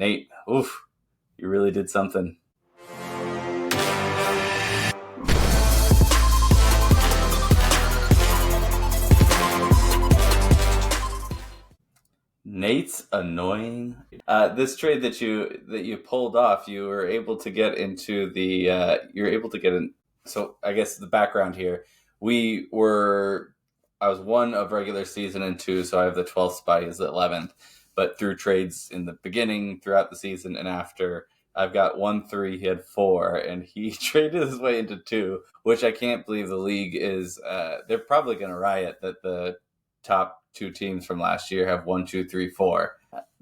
Nate, oof, you really did something. Nate's annoying. This trade that you pulled off, you were able to get into the. You're able to get in. So I guess the background here, I was 1 of regular season and 2, so I have the 12th spot. He's the 11th, but through trades in the beginning, throughout the season, and after, I've got 1, 3. He had 4, and he traded his way into 2, which I can't believe the league is. They're probably going to riot that the top 2 teams from last year have 1, 2, 3, 4.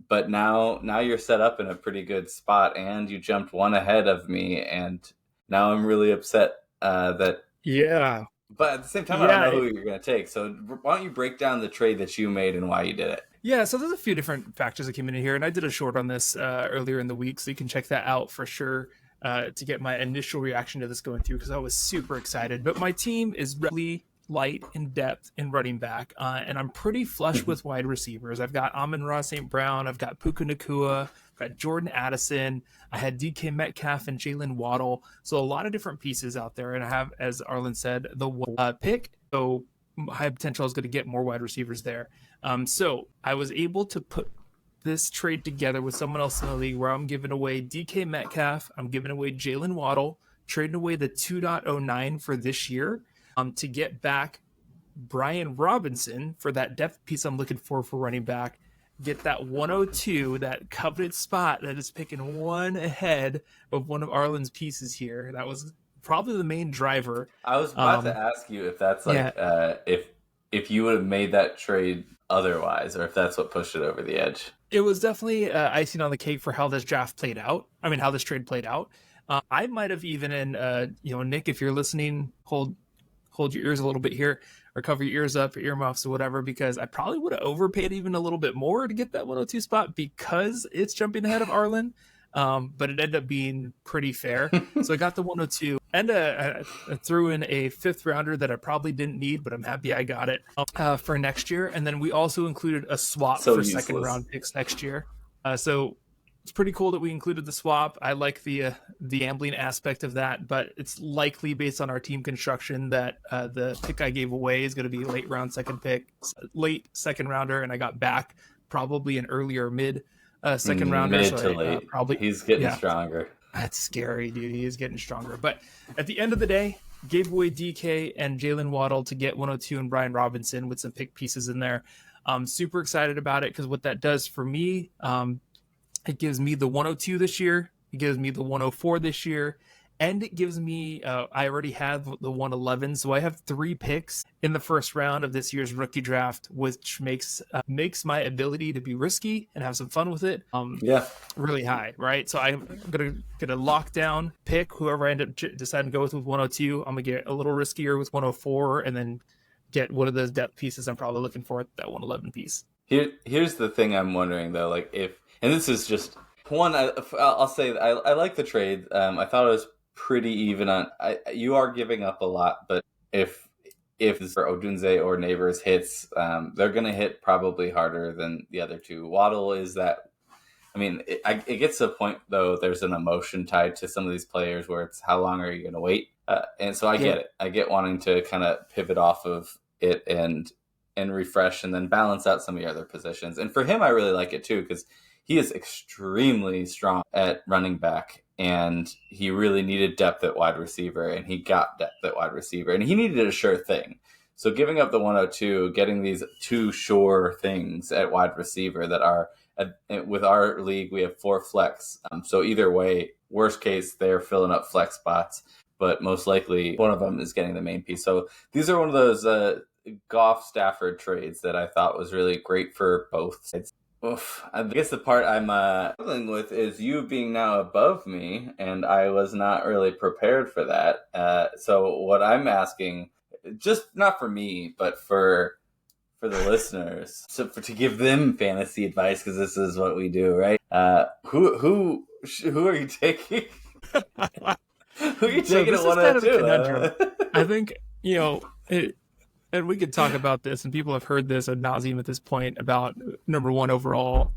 But now you're set up in a pretty good spot, and you jumped 1 ahead of me, and now I'm really upset that. Yeah. But at the same time, I don't know who you're going to take. So why don't you break down the trade that you made and why you did it? Yeah, so there's a few different factors that came in here, and I did a short on this earlier in the week, so you can check that out for sure to get my initial reaction to this going through, because I was super excited. But my team is really light in depth in running back, and I'm pretty flush with wide receivers. I've got Amon-Ra St. Brown, I've got Puka Nacua, I've got Jordan Addison, I had DK Metcalf and Jalen Waddle, so a lot of different pieces out there, and I have, as Arlen said, the pick, so high potential is going to get more wide receivers there. So I was able to put this trade together with someone else in the league where I'm giving away DK Metcalf, I'm giving away Jalen Waddle, trading away the 2.09 for this year, to get back Brian Robinson for that depth piece I'm looking for running back, get that 102, that coveted spot that is picking 1 ahead of one of Arlen's pieces here. That was probably the main driver. I was about to ask you if that's if you would have made that trade otherwise, or if that's what pushed it over the edge. It was definitely icing on the cake for how this draft played out. I mean, how this trade played out. I might have even, Nick, if you're listening, hold your ears a little bit here, or cover your ears up, your earmuffs or whatever, because I probably would have overpaid even a little bit more to get that 102 spot because it's jumping ahead of Arlen. But it ended up being pretty fair. So I got the 102, and I threw in a 5th rounder that I probably didn't need, but I'm happy I got it for next year. And then we also included a swap for useless 2nd round picks next year. So it's pretty cool that we included the swap. I like the gambling aspect of that, but it's likely based on our team construction that the pick I gave away is going to be late 2nd rounder, and I got back probably an earlier mid 2nd rounder. Mid to late. Probably he's getting stronger. That's scary, dude. He is getting stronger. But at the end of the day, gave away DK and Jalen Waddle to get 102 and Brian Robinson with some pick pieces in there. I'm super excited about it because what that does for me, it gives me the 102 this year. It gives me the 104 this year. And it gives me, I already have the 111. So I have 3 picks in the first round of this year's rookie draft, which makes my ability to be risky and have some fun with it really high, right? So I'm going to lock down, pick whoever I end up deciding to go with 102. I'm going to get a little riskier with 104 and then get one of those depth pieces I'm probably looking for, that 111 piece. Here's the thing I'm wondering, though, like and this is just one, I'll say I like the trade. I thought it was pretty even on. You are giving up a lot, but if for Odunze or Neighbors hits, they're going to hit probably harder than the other 2. Waddle is that. I mean, it gets to a point though. There's an emotion tied to some of these players where it's how long are you going to wait? And so I get it. I get wanting to kind of pivot off of it and refresh and then balance out some of the other positions. And for him, I really like it too because he is extremely strong at running back. And he really needed depth at wide receiver, and he got depth at wide receiver, and he needed a sure thing. So giving up the 102, getting these 2 sure things at wide receiver that are, with our league, we have 4 flex. So either way, worst case, they're filling up flex spots, but most likely one of them is getting the main piece. So these are one of those Goff-Stafford trades that I thought was really great for both sides. Oof. I guess the part I'm struggling with is you being now above me, and I was not really prepared for that. So what I'm asking, just not for me, but for the listeners, to give them fantasy advice, because this is what we do, right? Who are you taking? Who are you taking at 102? I think and we could talk about this, and people have heard this ad nauseum at this point about number 1 overall.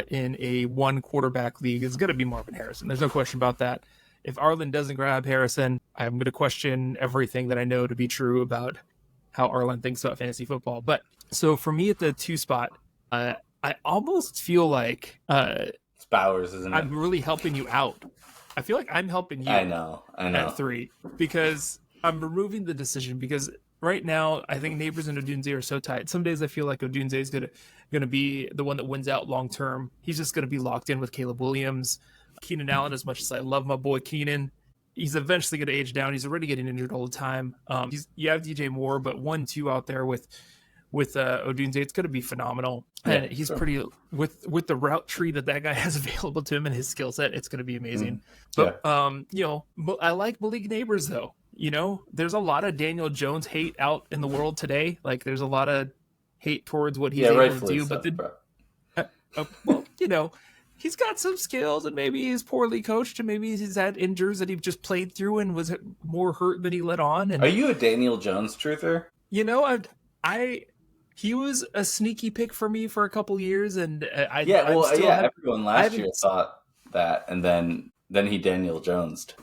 in a one quarterback league is going to be Marvin Harrison. There's no question about that. If Arlen doesn't grab Harrison, I'm going to question everything that I know to be true about how Arlen thinks about fantasy football. But so for me at the 2 spot, I almost feel like it's Bowers, isn't it? I'm really helping you out. I feel like I'm helping you. I know. At 3 because I'm removing the decision because right now I think Neighbors and Odunze are so tight. Some days I feel like Odunze is gonna be the one that wins out long term. He's just gonna be locked in with Caleb Williams, Keenan Allen. As much as I love my boy Keenan, he's eventually gonna age down. He's already getting injured all the time. You have DJ Moore, but 1-2 out there with Odunze, it's going to be phenomenal. And he's pretty with the route tree that guy has available to him and his skill set. It's going to be amazing. But I like Malik Neighbors though. There's a lot of Daniel Jones hate out in the world today. Like there's a lot of hate towards what he's able to do. But he's got some skills and maybe he's poorly coached and maybe he's had injuries that he just played through and was more hurt than he let on. And are you a Daniel Jones truther? He was a sneaky pick for me for a couple years, and everyone last year thought that, and then he Daniel Jonesed.